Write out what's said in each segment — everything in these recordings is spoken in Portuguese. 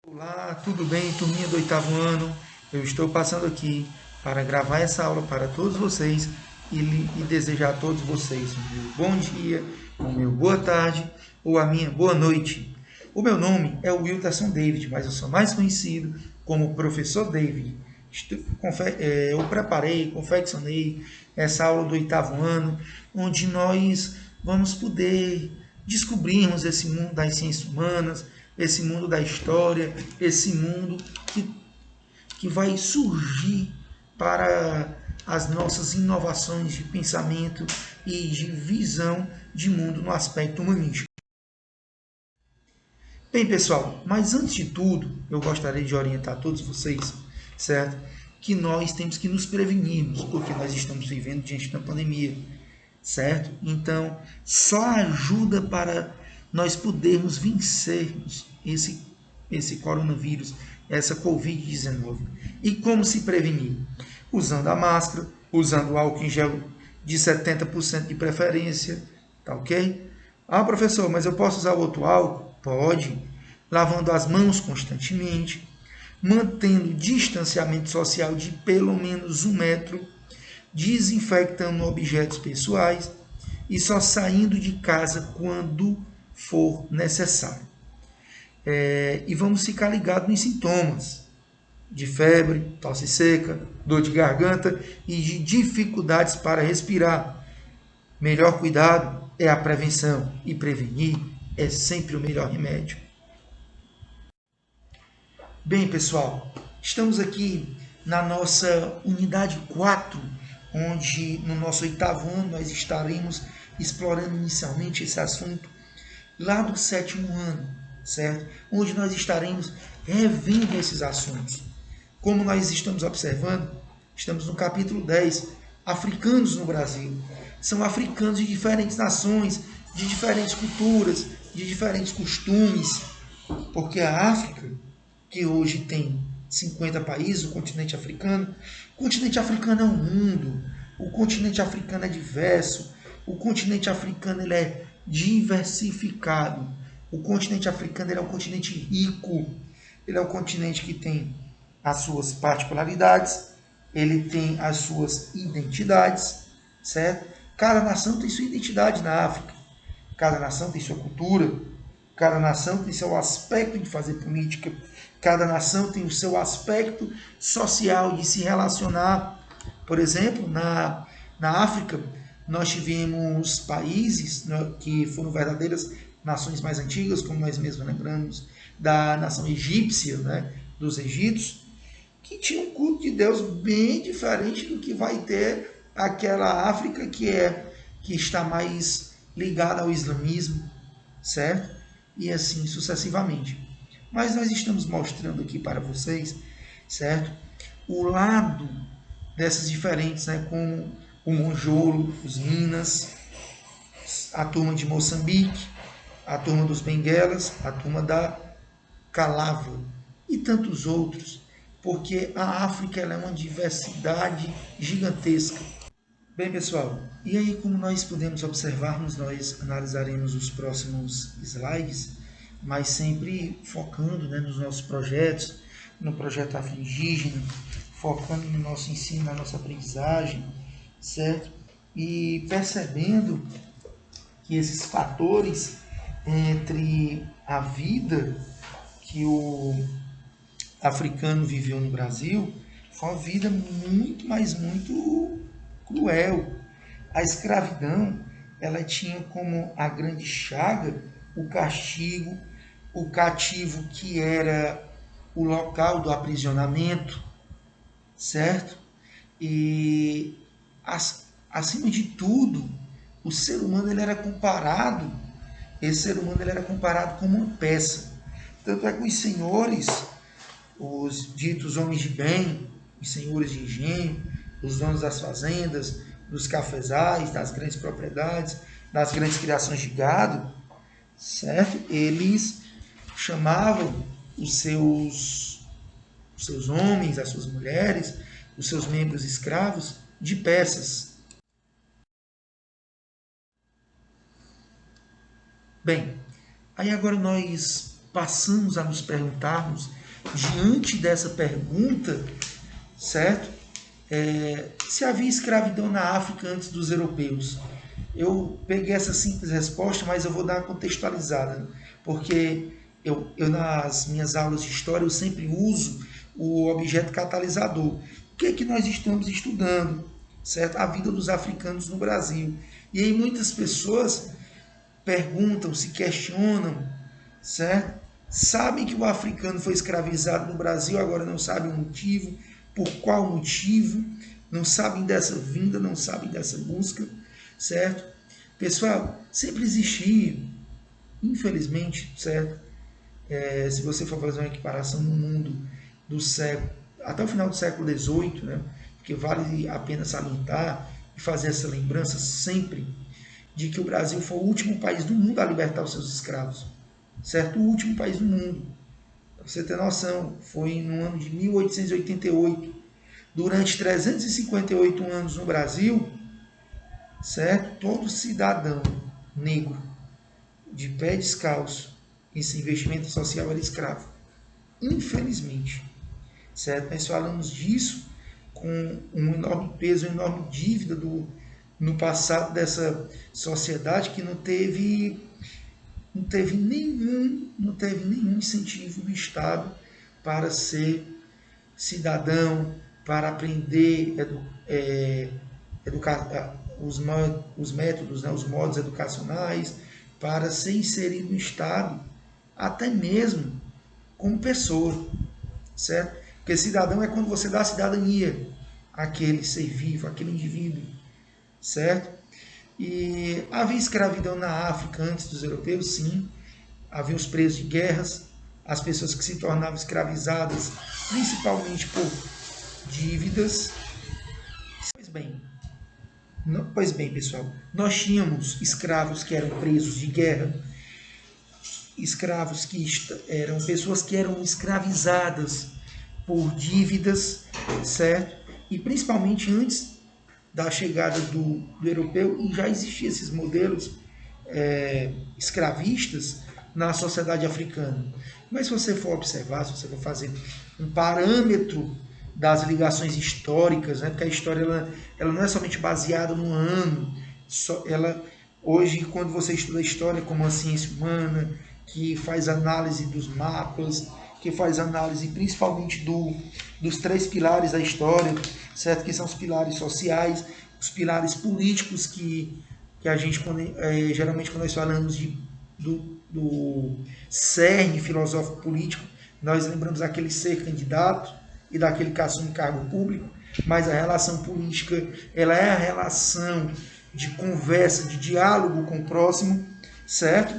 Olá, tudo bem, turminha do oitavo ano? Eu estou passando aqui para gravar essa aula para todos vocês e desejar a todos vocês um meu bom dia, o meu boa tarde ou a minha boa noite. O meu nome é Wilterson David, mas eu sou mais conhecido como Professor David. Eu preparei, confeccionei essa aula do oitavo ano, onde nós vamos poder descobrirmos esse mundo das ciências humanas, esse mundo da história, esse mundo que vai surgir para as nossas inovações de pensamento e de visão de mundo no aspecto humanístico. Bem, pessoal, mas antes de tudo, eu gostaria de orientar todos vocês, certo? Que nós temos que nos prevenirmos, porque nós estamos vivendo diante da pandemia, certo? Então, só ajuda para nós podermos vencermos esse coronavírus, essa Covid-19. E como se prevenir? Usando a máscara, usando o álcool em gel de 70% de preferência, tá ok? Ah, professor, mas eu posso usar outro álcool? Pode. Lavando as mãos constantemente, mantendo distanciamento social de pelo menos 1 metro, desinfectando objetos pessoais e só saindo de casa quando for necessário. E vamos ficar ligados nos sintomas de febre, tosse seca, dor de garganta e de dificuldades para respirar. Melhor cuidado é a prevenção e prevenir é sempre o melhor remédio. Bem, pessoal, estamos aqui na nossa unidade 4, onde no nosso oitavo ano nós estaremos explorando inicialmente esse assunto lá do sétimo ano, certo? Onde nós estaremos revendo esses assuntos. Como nós estamos observando, estamos no capítulo 10, Africanos no Brasil. São africanos de diferentes nações, de diferentes culturas, de diferentes costumes, porque a África, que hoje tem 50 países, o continente africano é um mundo, o continente africano é diverso, o continente africano ele é diversificado, o continente africano ele é um continente rico, ele é um continente que tem as suas particularidades, ele tem as suas identidades, certo? Cada nação tem sua identidade na África, cada nação tem sua cultura, cada nação tem seu aspecto de fazer política, cada nação tem o seu aspecto social de se relacionar. Por exemplo, na África, nós tivemos países, né, que foram verdadeiras nações mais antigas, como nós mesmos lembramos da nação egípcia, né, dos egípcios, que tinha um culto de Deus bem diferente do que vai ter aquela África que está mais ligada ao islamismo, certo? E assim sucessivamente. Mas nós estamos mostrando aqui para vocês, certo? O lado dessas diferentes, né? Como o Monjolo, os Minas, a turma de Moçambique, a turma dos Benguelas, a turma da Calava e tantos outros, porque a África ela é uma diversidade gigantesca. Bem, pessoal, e aí como nós podemos observarmos, nós analisaremos os próximos slides, mas sempre focando, né, nos nossos projetos, no projeto afro-indígena, focando no nosso ensino, na nossa aprendizagem, certo? E percebendo que esses fatores entre a vida que o africano viveu no Brasil foi uma vida muito, mas muito cruel. A escravidão, ela tinha como a grande chaga o castigo, o cativo que era o local do aprisionamento, certo? E acima de tudo, o ser humano ele era comparado, esse ser humano ele era comparado como uma peça. Tanto é que os senhores, os ditos homens de bem, os senhores de engenho, os donos das fazendas, dos cafezais, das grandes propriedades, das grandes criações de gado, certo? Eles chamavam os seus homens, as suas mulheres, os seus membros escravos de peças. Bem, aí agora nós passamos a nos perguntarmos, diante dessa pergunta, certo? Se havia escravidão na África antes dos europeus? Eu peguei essa simples resposta, mas eu vou dar uma contextualizada, né? Porque eu nas minhas aulas de história eu sempre uso o objeto catalisador. O que é que nós estamos estudando? Certo? A vida dos africanos no Brasil. E aí muitas pessoas perguntam, se questionam, certo? Sabem que o africano foi escravizado no Brasil, agora não sabem o motivo, por qual motivo, não sabem dessa vinda, não sabem dessa busca, certo? Pessoal, sempre existiu, infelizmente, certo? Se você for fazer uma equiparação no mundo do século, até o final do século XVIII, né? Porque vale a pena salientar e fazer essa lembrança sempre de que o Brasil foi o último país do mundo a libertar os seus escravos, certo? O último país do mundo. Para você ter noção, foi no ano de 1888. Durante 358 anos no Brasil, certo? Todo cidadão negro de pé descalço, esse investimento social era escravo. Infelizmente, certo? Nós falamos disso com um enorme peso, uma enorme dívida no passado dessa sociedade que não teve nenhum incentivo do Estado para ser cidadão, para aprender os métodos, né, os modos educacionais, para ser inserido no Estado, até mesmo como pessoa, certo? Porque cidadão é quando você dá cidadania àquele ser vivo, àquele indivíduo, certo? E havia escravidão na África antes dos europeus, sim. Havia os presos de guerras, as pessoas que se tornavam escravizadas, principalmente por dívidas. Pois bem, pessoal, nós tínhamos escravos que eram presos de guerra, escravos que eram pessoas que eram escravizadas por dívidas, certo? E principalmente antes da chegada do europeu, e já existiam esses modelos escravistas na sociedade africana. Mas se você for observar, se você for fazer um parâmetro das ligações históricas, né, porque a história ela não é somente baseada no ano, hoje, quando você estuda a história como uma ciência humana, que faz análise dos mapas, que faz análise principalmente dos três pilares da história, certo? Que são os pilares sociais, os pilares políticos que a gente, geralmente quando nós falamos do cerne filosófico político, nós lembramos daquele ser candidato e daquele que assume cargo público, mas a relação política ela é a relação de conversa, de diálogo com o próximo, certo?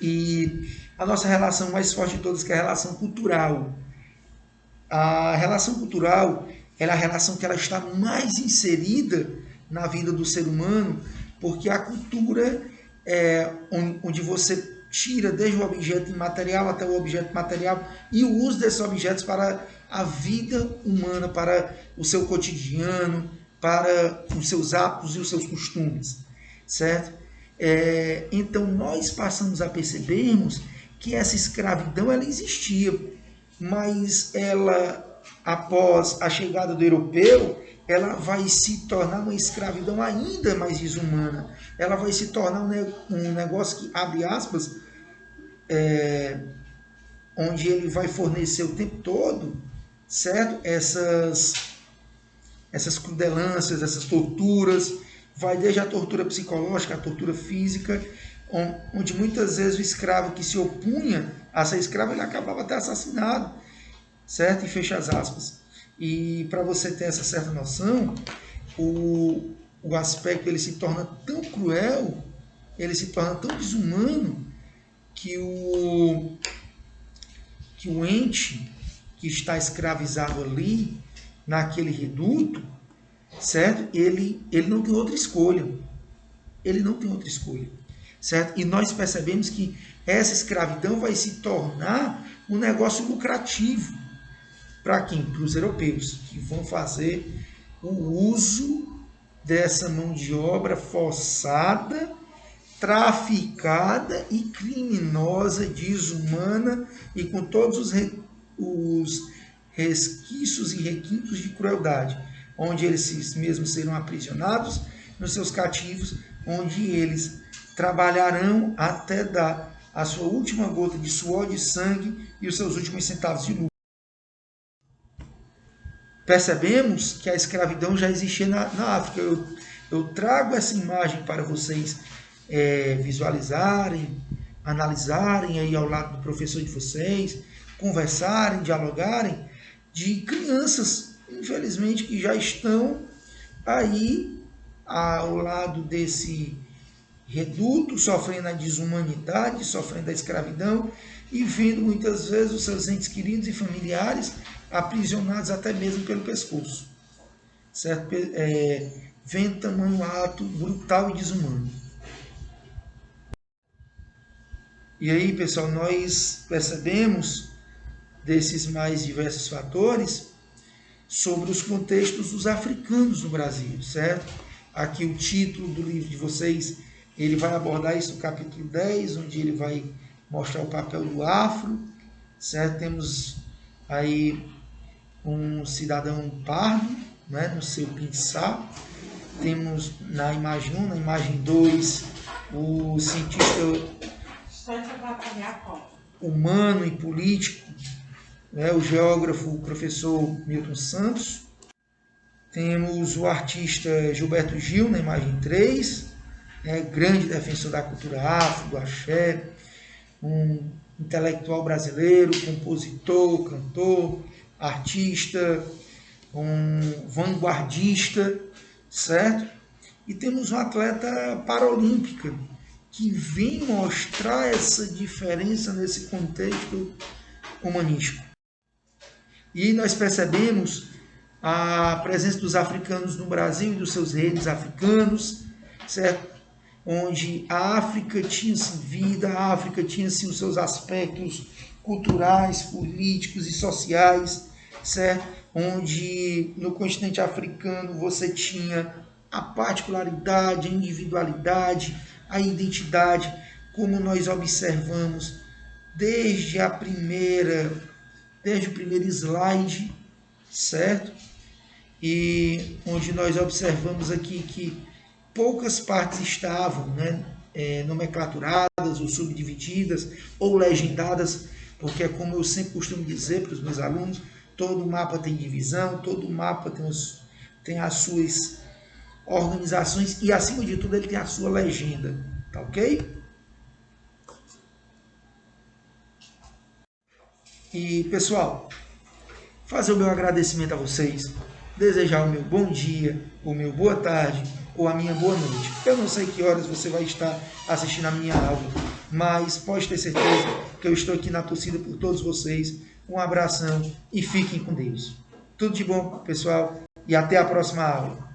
E a nossa relação mais forte de todas, que é a relação cultural. A relação cultural é a relação que ela está mais inserida na vida do ser humano, porque a cultura é onde você tira desde o objeto imaterial até o objeto material e o uso desses objetos para a vida humana, para o seu cotidiano, para os seus hábitos e os seus costumes, certo? Então nós passamos a percebermos que essa escravidão ela existia, mas ela, após a chegada do europeu, ela vai se tornar uma escravidão ainda mais desumana. Ela vai se tornar um negócio que, abre aspas, onde ele vai fornecer o tempo todo, certo? Essas crudelâncias, essas torturas, vai desde a tortura psicológica, a tortura física, onde muitas vezes o escravo que se opunha a ser escravo, ele acabava até assassinado, certo? E fecha as aspas. E para você ter essa certa noção, o aspecto ele se torna tão cruel, ele se torna tão desumano, que o ente que está escravizado ali, naquele reduto, certo? Ele não tem outra escolha. Ele não tem outra escolha, certo? E nós percebemos que essa escravidão vai se tornar um negócio lucrativo. Para quem? Para os europeus, que vão fazer o uso dessa mão de obra forçada, traficada e criminosa, desumana e com todos os resquícios e requintos de crueldade, onde eles mesmos serão aprisionados nos seus cativos, onde eles trabalharão até dar a sua última gota de suor, de sangue e os seus últimos centavos de lucro. Percebemos que a escravidão já existia na África. Eu trago essa imagem para vocês visualizarem, analisarem aí ao lado do professor de vocês, conversarem, dialogarem, de crianças, infelizmente, que já estão aí ao lado desse reduto, sofrendo a desumanidade, sofrendo a escravidão e vendo muitas vezes os seus entes queridos e familiares aprisionados até mesmo pelo pescoço, certo? Vendo tamanho ato brutal e desumano. E aí, pessoal, nós percebemos desses mais diversos fatores sobre os contextos dos africanos no Brasil, certo? Aqui o título do livro de vocês, ele vai abordar isso no capítulo 10, onde ele vai mostrar o papel do afro, certo? Temos aí um cidadão pardo, né, no seu pensar. Temos na imagem 1, na imagem 2, o cientista humano e político, né, o geógrafo, o professor Milton Santos. Temos o artista Gilberto Gil na imagem 3, né, grande defensor da cultura afro, do axé, um intelectual brasileiro, compositor, cantor, artista, um vanguardista, certo? E temos uma atleta paralímpica que vem mostrar essa diferença nesse contexto humanístico. E nós percebemos a presença dos africanos no Brasil e dos seus reis africanos, certo? Onde a África tinha-se vida, a África tinha-se os seus aspectos culturais, políticos e sociais, certo? Onde no continente africano você tinha a particularidade, a individualidade, a identidade, como nós observamos desde o primeiro slide, certo? E onde nós observamos aqui que poucas partes estavam, né, nomenclaturadas ou subdivididas ou legendadas, porque é como eu sempre costumo dizer para os meus alunos, todo mapa tem divisão, todo mapa tem as suas organizações e, acima de tudo, ele tem a sua legenda, tá ok? E, pessoal, fazer o meu agradecimento a vocês, desejar o meu bom dia, o meu boa tarde ou a minha boa noite. Eu não sei que horas você vai estar assistindo a minha aula, mas pode ter certeza que eu estou aqui na torcida por todos vocês. Um abração e fiquem com Deus. Tudo de bom, pessoal, e até a próxima aula.